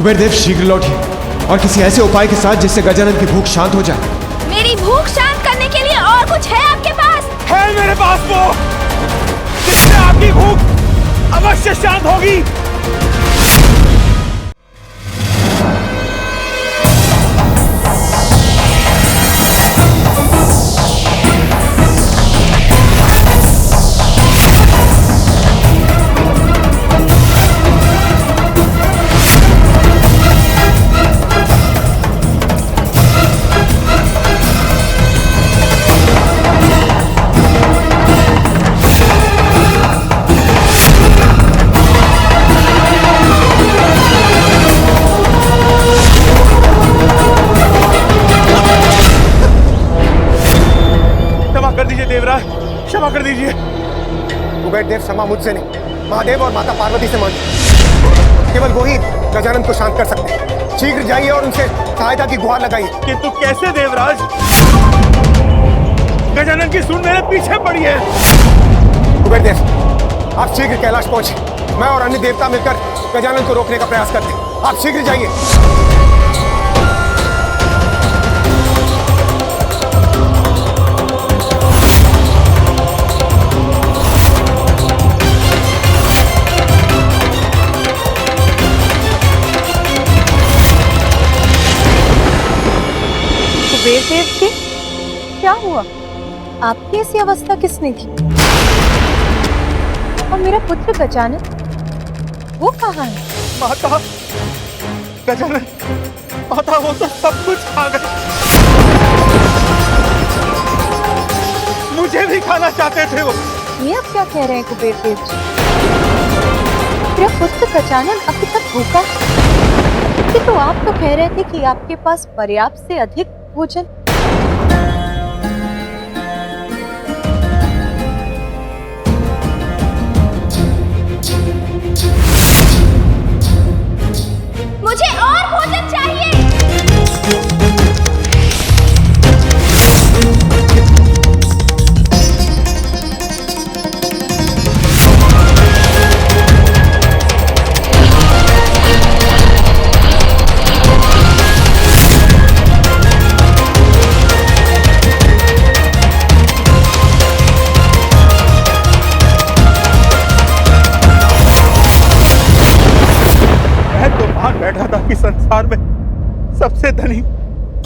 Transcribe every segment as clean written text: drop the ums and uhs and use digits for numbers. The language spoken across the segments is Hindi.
कुबेरदेव शीघ्र लौटिए और किसी ऐसे उपाय के साथ जिससे गजानन की भूख शांत हो जाए। मेरी भूख शांत करने के लिए और कुछ है आपके पास? है मेरे पास वो, जिससे आपकी भूख अवश्य शांत होगी। देवराज, क्षमा कर दीजिए। कुबेरदेव क्षमा मुझसे नहीं, महादेव और माता पार्वती से मांगिए। केवल वो ही गजानन को शांत कर सकते हैं। शीघ्र जाइए और उनसे सहायता की गुहार लगाइए। किंतु कैसे देवराज? गजानन की सूंड मेरे पीछे पड़ी है। कुबेरदेव, आप शीघ्र कैलाश पहुंचे। मैं और अन्य देवता मिलकर गजानन को रोकने का प्रयास करते हैं। आप शीघ्र जाइए। कुबेरदेव की क्या हुआ? आपकी ऐसी अवस्था किसने की? और मेरा पुत्र गजानन, वो कहाँ है? माता, गजानन, माता वो तो सब कुछ खा गए। मुझे भी खाना चाहते थे वो। ये आप क्या कह रहे हैं कुबेरदेव जी? मेरा पुत्र गजानन अभी तक भूखा है। तो आप तो कह रहे थे कि आपके पास पर्याप्त से अधिक भोजन। मुझे और भोजन चाहिए। बैठा था कि संसार में सबसे धनी,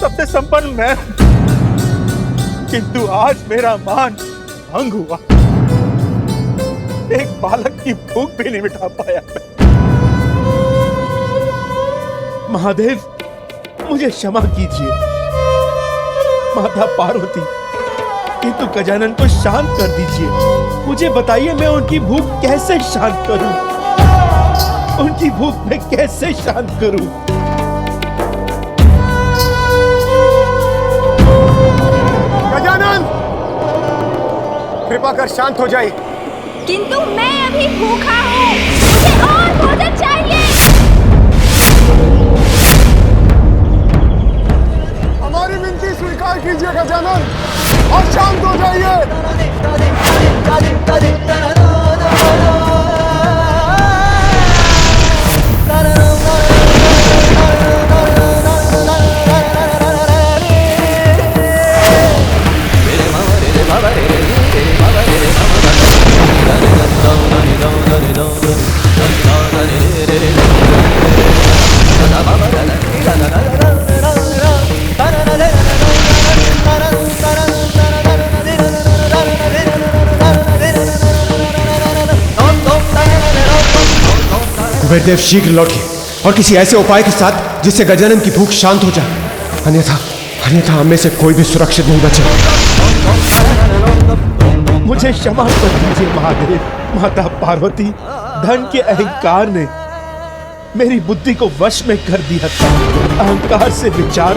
सबसे संपन्न मैं, किंतु आज मेरा मान भंग हुआ। एक बालक की भूख भी नहीं मिटा पाया मैं। महादेव, मुझे क्षमा कीजिए। माता पार्वती, किंतु गजानन को शांत कर दीजिए। मुझे बताइए, मैं उनकी भूख कैसे शांत करूं? उनकी भूख मैं कैसे शांत करूं? गजानन, कृपा कर शांत हो जाइए। किंतु मैं अभी भूखा हूँ, मुझे और भोजन चाहिए। हमारी विनती स्वीकार कीजिए गजानन और शांत हो जाइए। कुबेरदेव शीघ्र लौटिए और किसी ऐसे उपाय के साथ जिससे गजानन की भूख शांत हो जाए। अन्यथा हम में से कोई भी सुरक्षित नहीं बचेगा। मुझे क्षमा कर दीजिए महादेव। माता पार्वती, धन के अहंकार ने मेरी बुद्धि को वश में कर दिया था। अहंकार से विचार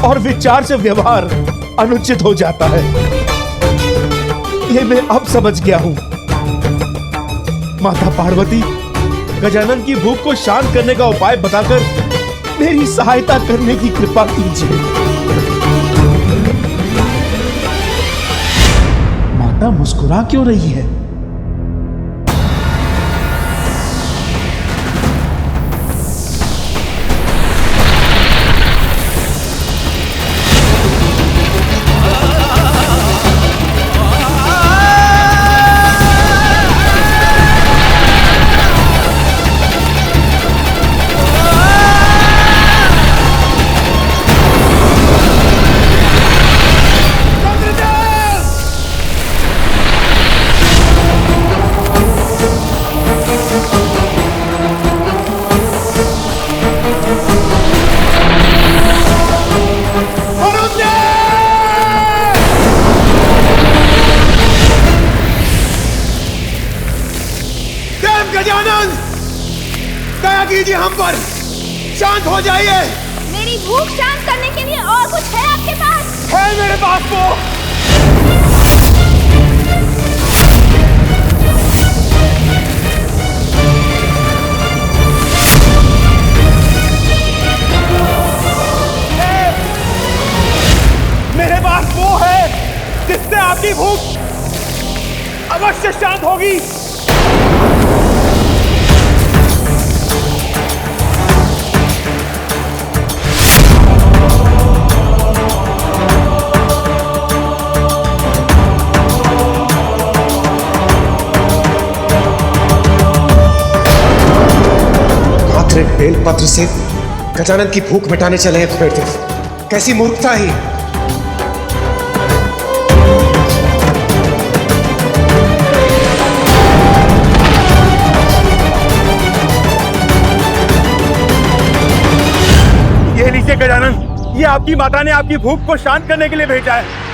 और विचार से व्यवहार अनुचित हो जाता है। ये मैं अब समझ गया हूं। माता पार्वती, गजानन की भूख को शांत करने का उपाय बताकर मेरी सहायता करने की कृपा कीजिए। माता मुस्कुरा क्यों रही है? गजानन, दया कीजिए हम पर, शांत हो जाइए। मेरी भूख शांत करने के लिए और कुछ है आपके पास? है मेरे पास वो। मेरे पास वो है जिससे आपकी भूख अवश्य शांत होगी। मात्र एक बेलपत्र से गजानन की भूख मिटाने चले हैं कुबेरदेव। कैसी मूर्खता ही। ये लीजिए गजानन, ये आपकी माता ने आपकी भूख को शांत करने के लिए भेजा है।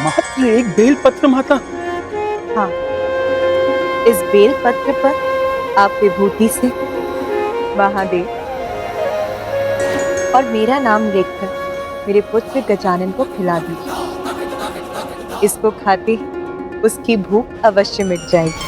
मात्र एक बेलपत्र माता? हाँ, इस बेलपत्र पर आप विभूति से महादेव और मेरा नाम लिखकर मेरे पुत्र गजानन को खिला दीजिए। इसको खाते ही उसकी भूख अवश्य मिट जाएगी।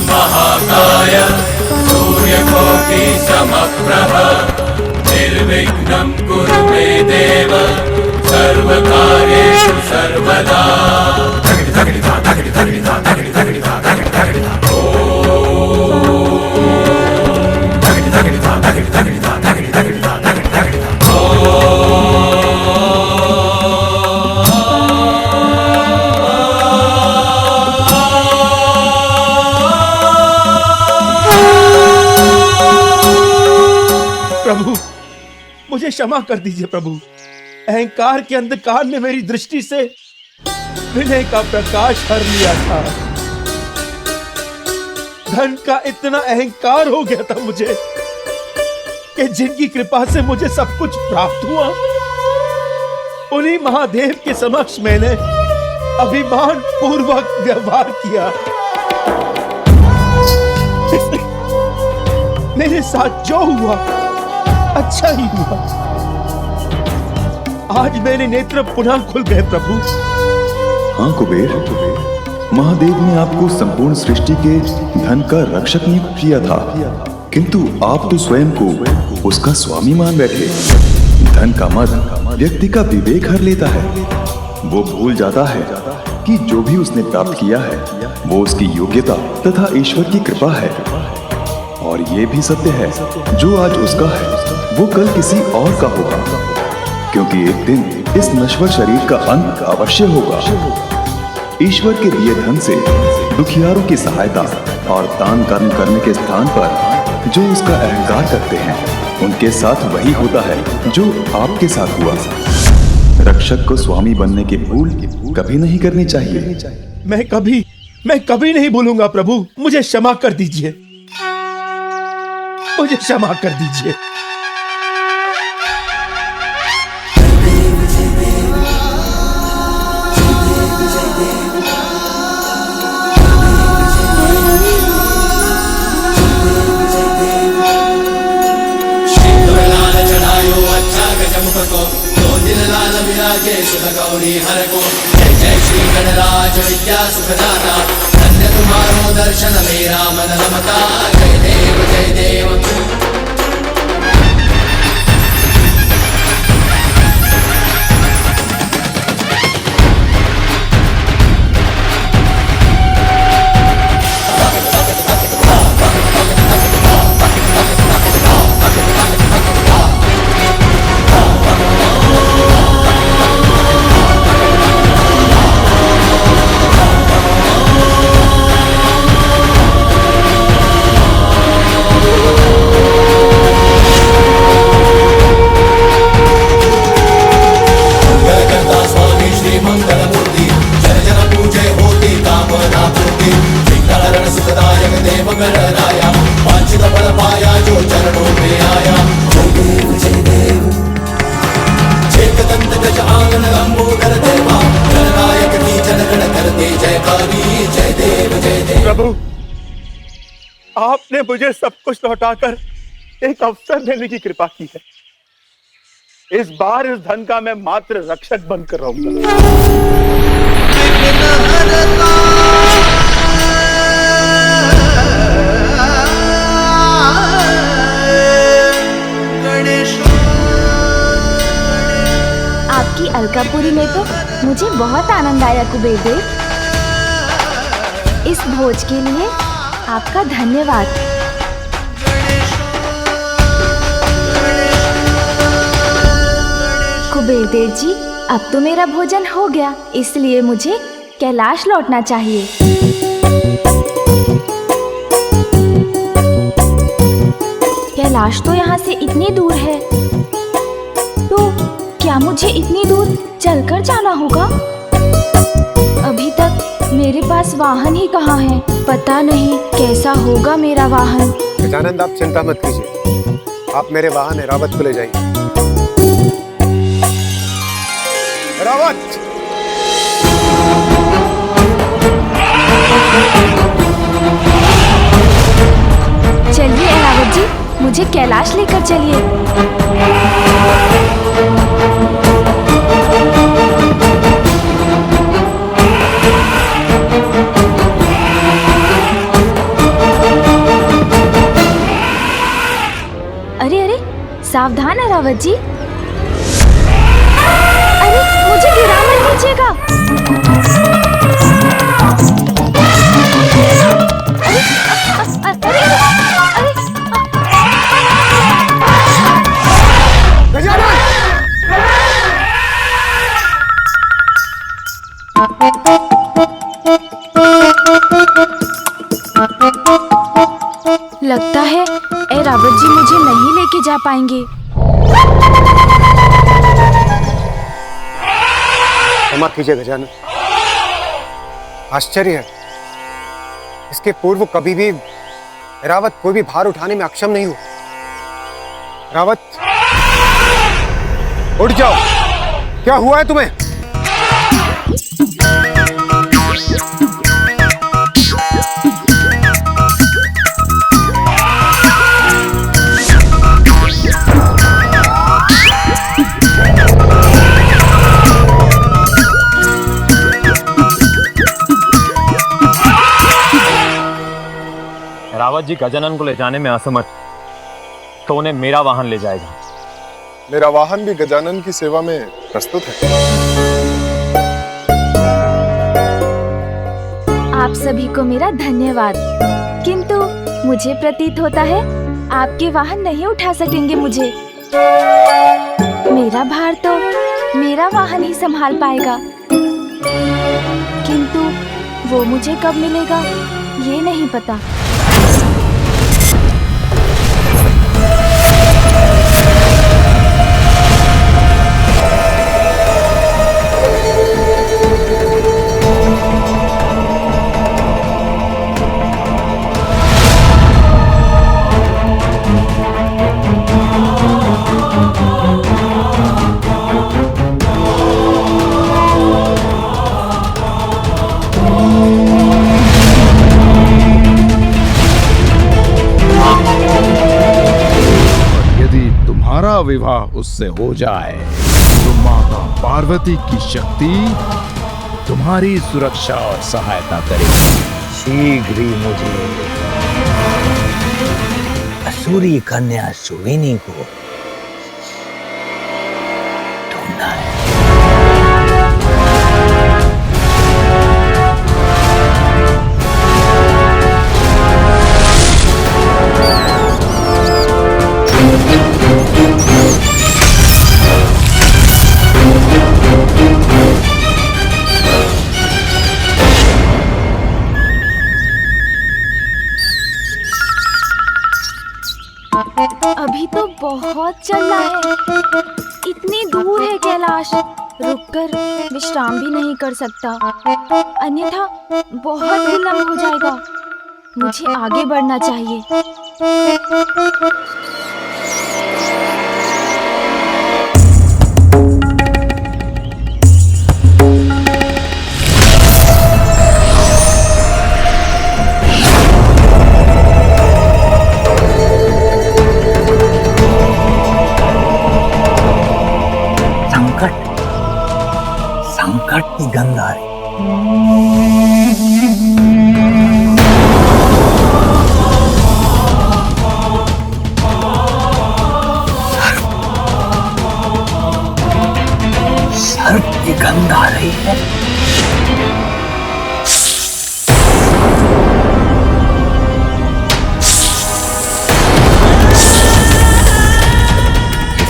महाकाय सूर्यकोटि समप्रभ निर्विघ्नं कुरु मे देव सर्वकार्येषु सर्वदा। प्रभु, मुझे क्षमा कर दीजिए प्रभु। अहंकार के अंधकार ने मेरी दृष्टि से विनय का प्रकाश हर लिया था। धन का इतना अहंकार हो गया था मुझे कि जिनकी कृपा से मुझे सब कुछ प्राप्त हुआ, उन्हीं महादेव के समक्ष मैंने अभिमान पूर्वक व्यवहार किया। मेरे साथ जो हुआ अच्छा ही हुआ। आज मेरे नेत्र पुनः खुल गए प्रभु। हाँ कुबेर, महादेव ने आपको संपूर्ण सृष्टि के धन का रक्षक नियुक्त किया था, किंतु आप तो स्वयं को उसका स्वामी मान बैठे। धन का मद व्यक्ति का विवेक हर लेता है। वो भूल जाता है कि जो भी उसने प्राप्त किया है वो उसकी योग्यता तथा ईश्वर की कृपा है। और ये भी सत्य है, जो आज उसका है वो कल किसी और का होगा, क्योंकि एक दिन इस नश्वर शरीर का अंत अवश्य होगा। ईश्वर के दिए धन से दुखियारों की सहायता और दान कर्म करने के स्थान पर जो उसका अहंकार करते हैं, उनके साथ वही होता है जो आपके साथ हुआ। रक्षक को स्वामी बनने की भूल कभी नहीं करनी चाहिए। मैं कभी नहीं भूलूंगा प्रभु। मुझे क्षमा कर दीजिए, मुझे क्षमा कर दीजिए। सुख गौरी हर को जय जय श्री गणराज विद्या सुखदाता। धन्य तुम्हारो दर्शन मेरा मन रमता। जय देव जय देव। प्रभु, आपने मुझे सब कुछ लौटाकर एक अवसर देने की कृपा की है। इस बार इस धन का मैं मात्र रक्षक बनकर रहूंगा। आपकी अलकापुरी में तो मुझे बहुत आनंद आया कुबेर देव। इस भोज के लिए आपका धन्यवाद। कुबेर देव जी, अब तो मेरा भोजन हो गया, इसलिए मुझे कैलाश लौटना चाहिए। कैलाश तो यहाँ से इतनी दूर है, तो क्या मुझे इतनी दूर चलकर जाना होगा? अभी तक मेरे पास वाहन ही कहाँ है, पता नहीं कैसा होगा मेरा वाहन। गजानंद, आप चिंता मत कीजिए, आप मेरे वाहन एरावत को ले जाइए। एरावत! चलिए एरावत जी, मुझे कैलाश लेकर चलिए। अरे अरे, सावधान एरावत जी। अरे मुझे गिरा मत कीजिएगा। लगता है एरावत जी मुझे नहीं लेके जा पाएंगे। क्षमा कीजिए गजानन, आश्चर्य है, इसके पूर्व कभी भी एरावत कोई भी भार उठाने में अक्षम नहीं हुआ। रावत, उठ जाओ। क्या हुआ है तुम्हें? रावत जी गजानन को ले जाने में असमर्थ, तो उन्हें मेरा वाहन ले जाएगा। मेरा वाहन भी गजानन की सेवा में प्रस्तुत है। आप सभी को मेरा धन्यवाद, किंतु मुझे प्रतीत होता है आपके वाहन नहीं उठा सकेंगे मुझे। मेरा भार तो मेरा वाहन ही संभाल पाएगा, किंतु वो मुझे कब मिलेगा ये नहीं पता। विवाह उससे हो जाए तो माता पार्वती की शक्ति तुम्हारी सुरक्षा और सहायता करेगी। शीघ्र ही मुझे असुरी कन्या सुविनी को ढूंढना है। अभी तो बहुत चलना है, इतनी दूर है कैलाश, रुककर विश्राम भी नहीं कर सकता, अन्यथा बहुत विलंब हो जाएगा। मुझे आगे बढ़ना चाहिए। संकट की गंध आ रही। सर्प की गंध आ रही है।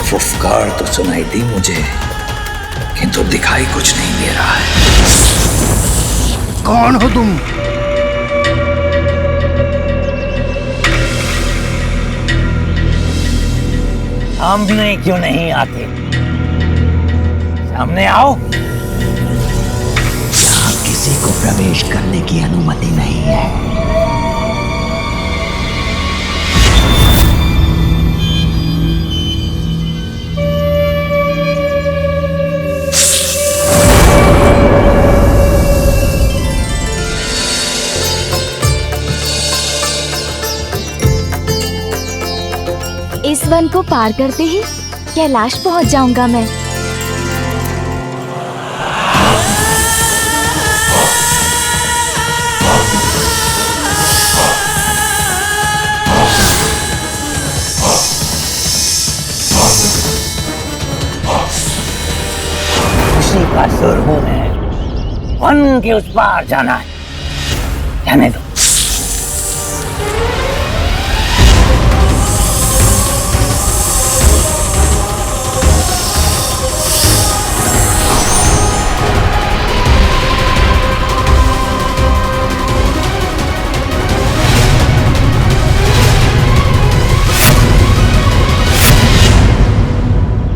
फुफकार तो सुनाई दी मुझे, किंतु दिखाई कुछ नहीं दे रहा है। कौन हो तुम? सामने क्यों नहीं आते? सामने आओ। यहाँ किसी को प्रवेश करने की अनुमति नहीं है। इस वन को पार करते ही कैलाश पहुंच जाऊंगा मैं। खुशी का सुर हूं मैं, वन के उस पार जाना है। जाने दो।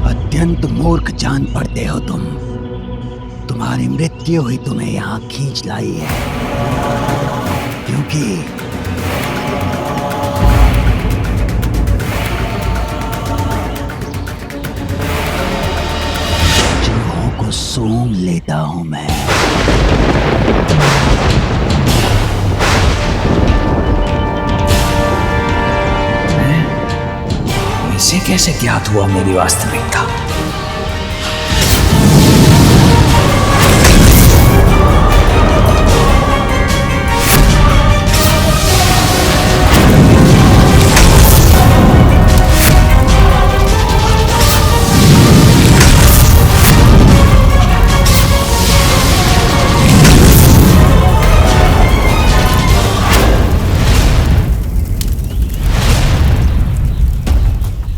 अत्यंत मूर्ख जान पड़ते हो तुम। तुम्हारी मृत्यु ही तुम्हें यहाँ खींच लाई है, क्योंकि लेता हूं मैं। इसे कैसे ज्ञात हुआ मेरी वास्तविकता?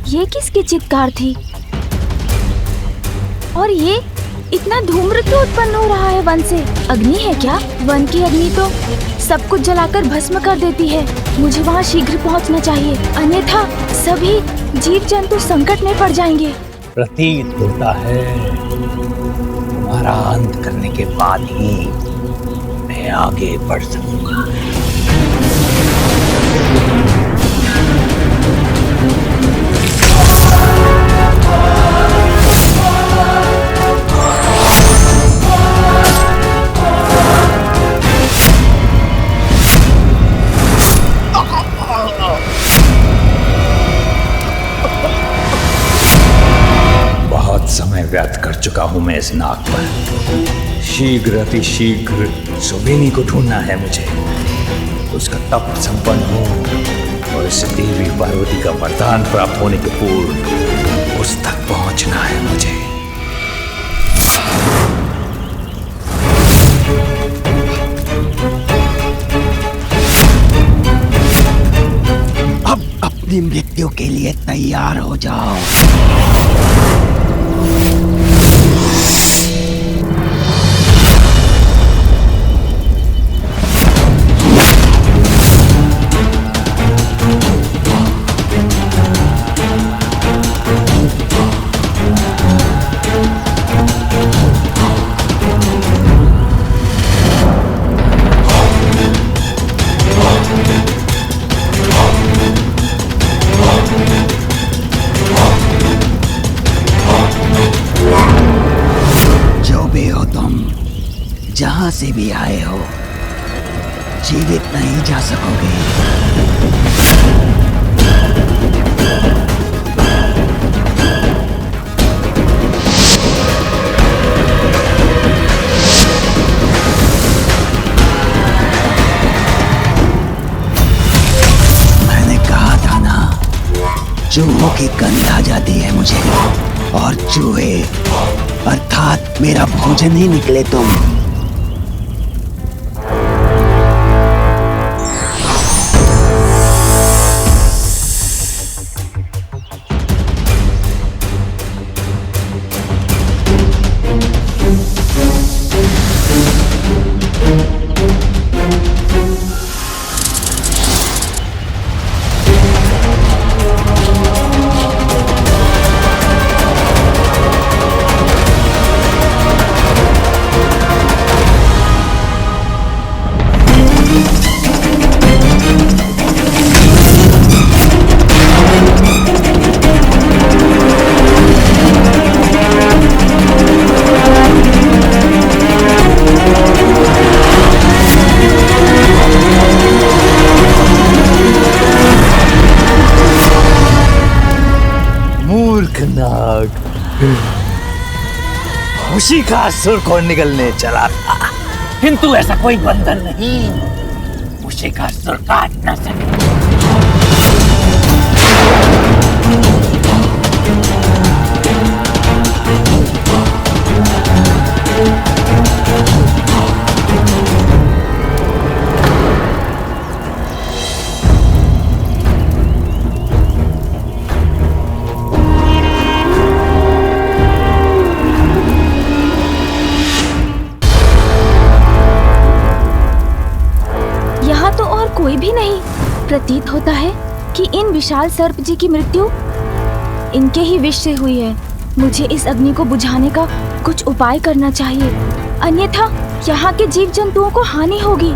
ये किसकी चित्कार थी? और ये इतना धूम्र क्यों उत्पन्न हो रहा है वन से? अग्नि है क्या? वन की अग्नि तो सब कुछ जलाकर भस्म कर देती है। मुझे वहाँ शीघ्र पहुँचना चाहिए, अन्यथा सभी जीव जंतु संकट में पड़ जाएंगे। प्रतीत होता है तुम्हारा अंत करने के बाद ही मैं आगे बढ़ सकूंगा। समय व्यर्थ कर चुका हूं मैं इस नाग पर। शीघ्र अति शीघ्र सुबेनी को ढूंढना है मुझे। उसका तप संपन्न हो और इस देवी पार्वती का वरदान प्राप्त होने के पूर्व उस तक पहुंचना है मुझे। अब अपनी मृत्यु के लिए तैयार हो जाओ। जहां से भी आए हो, जीवित नहीं जा सकोगे। मैंने कहा था ना, चूहों की गंध आ जाती है मुझे, और चूहे अर्थात मेरा भोजन ही निकले तुम। खुशी का असुर को निकलने चला था, किंतु ऐसा कोई बंधन नहीं खुशी का असुर काट न सके। कोई भी नहीं। प्रतीत होता है कि इन विशाल सर्प जी की मृत्यु इनके ही विष से हुई है। मुझे इस अग्नि को बुझाने का कुछ उपाय करना चाहिए, अन्यथा यहाँ के जीव जंतुओं को हानि होगी।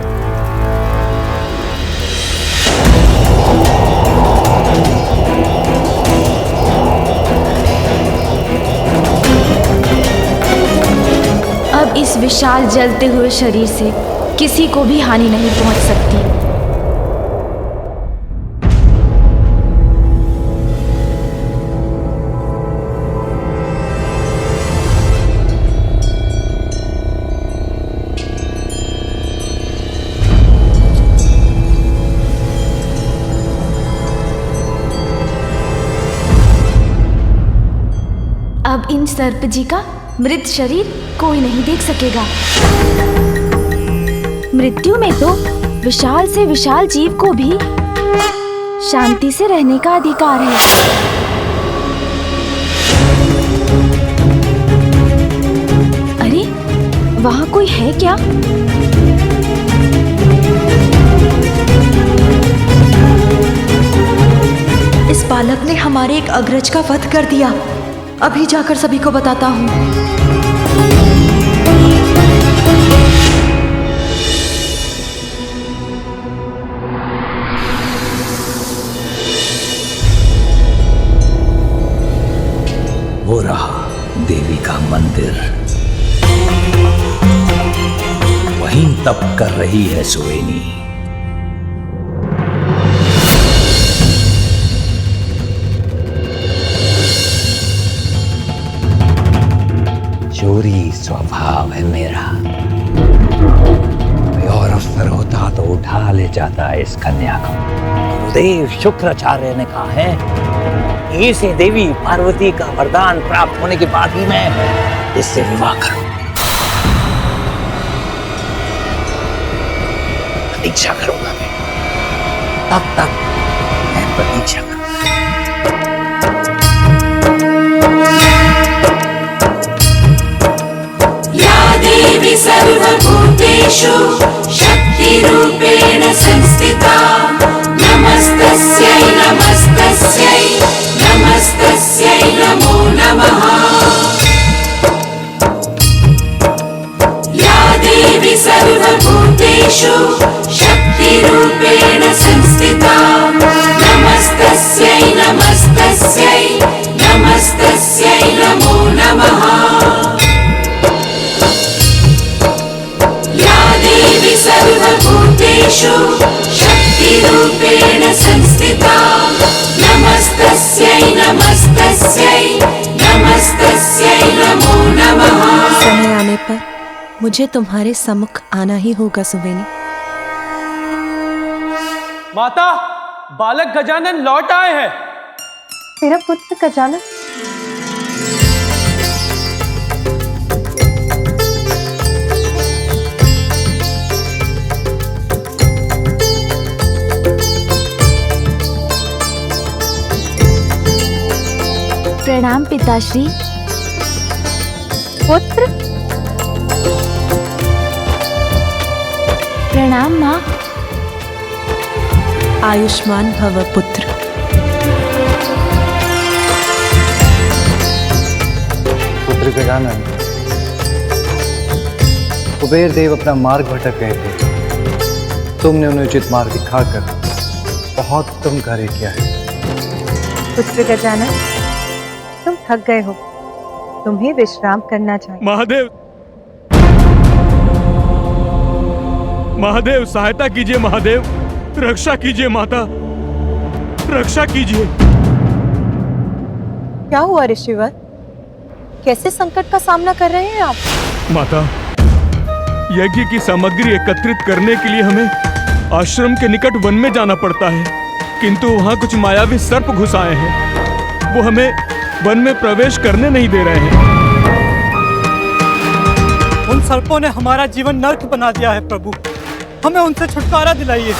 अब विशाल जलते हुए शरीर से किसी को भी हानि नहीं पहुंच सकती। अब इन सर्प जी का मृत शरीर कोई नहीं देख सकेगा। मृत्यु में तो विशाल से विशाल जीव को भी शांति से रहने का अधिकार है। अरे वहां कोई है क्या? इस बालक ने हमारे एक अग्रज का वध कर दिया। अभी जाकर सभी को बताता हूँ। वो रहा देवी का मंदिर, वहीं तप कर रही है सुवेनी। चोरी स्वभाव है मेरा। कोई और अवसर होता तो उठा ले जाता इस कन्या को। गुरुदेव शुक्राचार्य ने कहा है इसी देवी पार्वती का वरदान प्राप्त होने के बाद ही मैं इससे विवाह करूं। प्रतीक्षा करूंगा मैं, तब तक मैं प्रतीक्षा करूंगा। देवी सर्वभूतेषु शक्तिरूपेण संस्थिता नमस्तस्यै नमस्तस्यै नमस्तस्यै नमो नमः। या देवी सर्वभूतेषु शक्तिरूपेण संस्थिता नमस्तस्यै नमस्तस्यै नमस्तस्यै नमो नमः। सर्वभूतेषु शक्तिरूपेण संस्थिता नमस्तस्यै नमस्तस्यै नमस्तस्यै नमो नमः। समय आने पर मुझे तुम्हारे सम्मुख आना ही होगा सुवेनी। माता, बालक गजानन लौट आए हैं। मेरा पुत्र गजानन? प्रणाम पिताश्री। पुत्र? प्रणाम माँ। आयुष्मान भव पुत्र। पुत्र गजानन, कुबेर देव अपना मार्ग भटक गए थे। तुमने उन्हें उचित मार्ग दिखाकर बहुत उत्तम कार्य किया है। पुत्र गजानन, तुम थक गए हो, तुम्हें विश्राम करना चाहिए। महादेव, महादेव सहायता कीजिए। महादेव रक्षा कीजिए। माता रक्षा कीजिए। क्या हुआ ऋषिवर? कैसे संकट का सामना कर रहे हैं आप? माता, यज्ञ की सामग्री एकत्रित करने के लिए हमें आश्रम के निकट वन में जाना पड़ता है, किंतु वहां कुछ मायावी सर्प घुस आए हैं। वो हमें वन में प्रवेश करने नहीं दे रहे हैं। उन सर्पों ने हमारा जीवन नर्क बना दिया है प्रभु, हमें उनसे छुटकारा दिलाइए।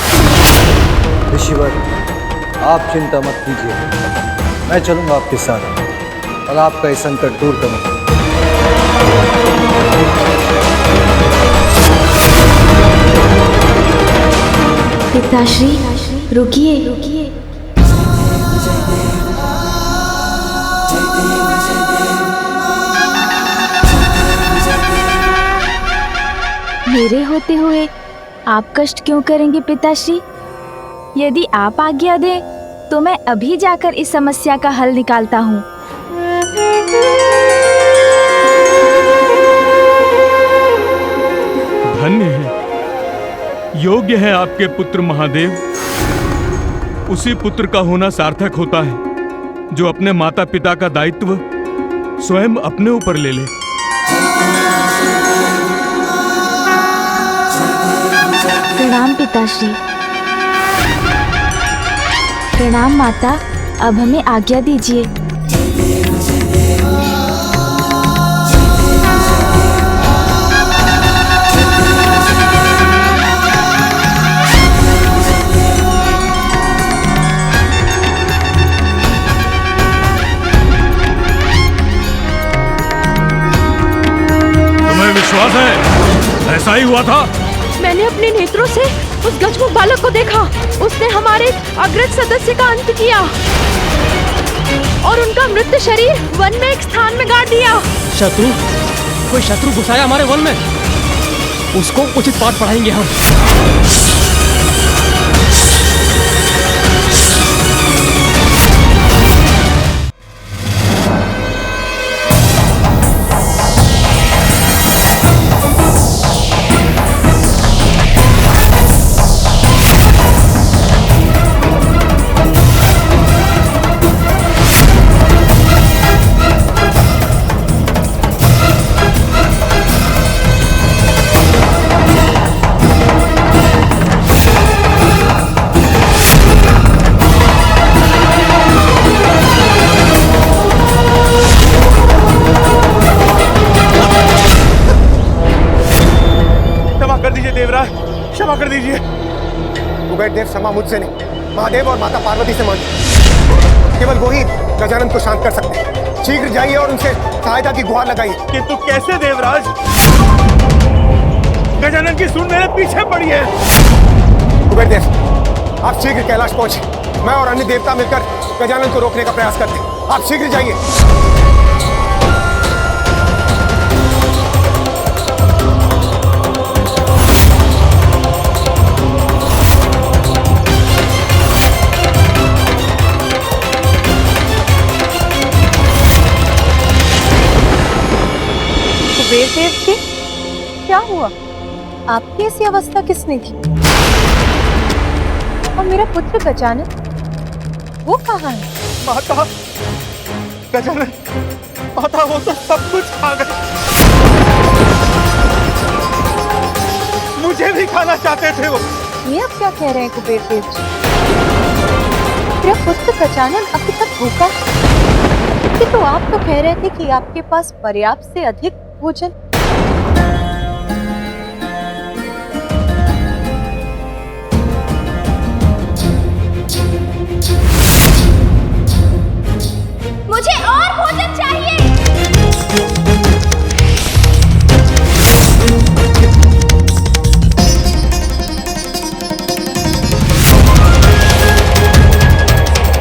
ऋषिवर, आप चिंता मत कीजिए, मैं चलूंगा आपके साथ और आपका ये संकट दूर करूंगा। पिताश्री रुकिए। मेरे होते हुए आप कष्ट क्यों करेंगे पिताश्री? यदि आप आज्ञा दें तो मैं अभी जाकर इस समस्या का हल निकालता हूँ। धन्य है, योग्य है आपके पुत्र महादेव। उसी पुत्र का होना सार्थक होता है जो अपने माता पिता का दायित्व स्वयं अपने ऊपर ले ले। प्रणाम पिताश्री। प्रणाम माता, अब हमें आज्ञा दीजिए। तुम्हें विश्वास है ऐसा ही हुआ था? मैंने अपने नेत्रों से उस गजमुख बालक को देखा। उसने हमारे अग्रज सदस्य का अंत किया और उनका मृत शरीर वन में एक स्थान में गाड़ दिया। शत्रु, कोई शत्रु घुसाया हमारे वन में, उसको उचित पाठ पढ़ाएंगे हम। क्षमा कर दीजिए। कुबेर देव, क्षमा मुझसे नहीं, महादेव और माता पार्वती से मांगिए। केवल वो ही गजानन को शांत कर सकते हैं। शीघ्र जाइए और उनसे सहायता की गुहार लगाइए। किंतु कैसे देवराज? गजानन की सूंड मेरे पीछे पड़ी है। कुबेर देव, आप शीघ्र कैलाश पहुंचे। मैं और अन्य देवता मिलकर गजानन को रोकने का प्रयास करते हैं। आप शीघ्र जाइए। कुबेर देव की क्या हुआ? आपकी ऐसी अवस्था किसने की? और मेरा पुत्र गजानन, वो कहाँ है? माता, गजानन, माता वो तो सब कुछ खा गए। मुझे भी खाना चाहते थे वो। ये आप क्या कह रहे हैं कुबेर देव जी? मेरा पुत्र गजानन अभी तक भूखा, तो आप तो कह रहे थे कि आपके पास पर्याप्त से अधिक भोजन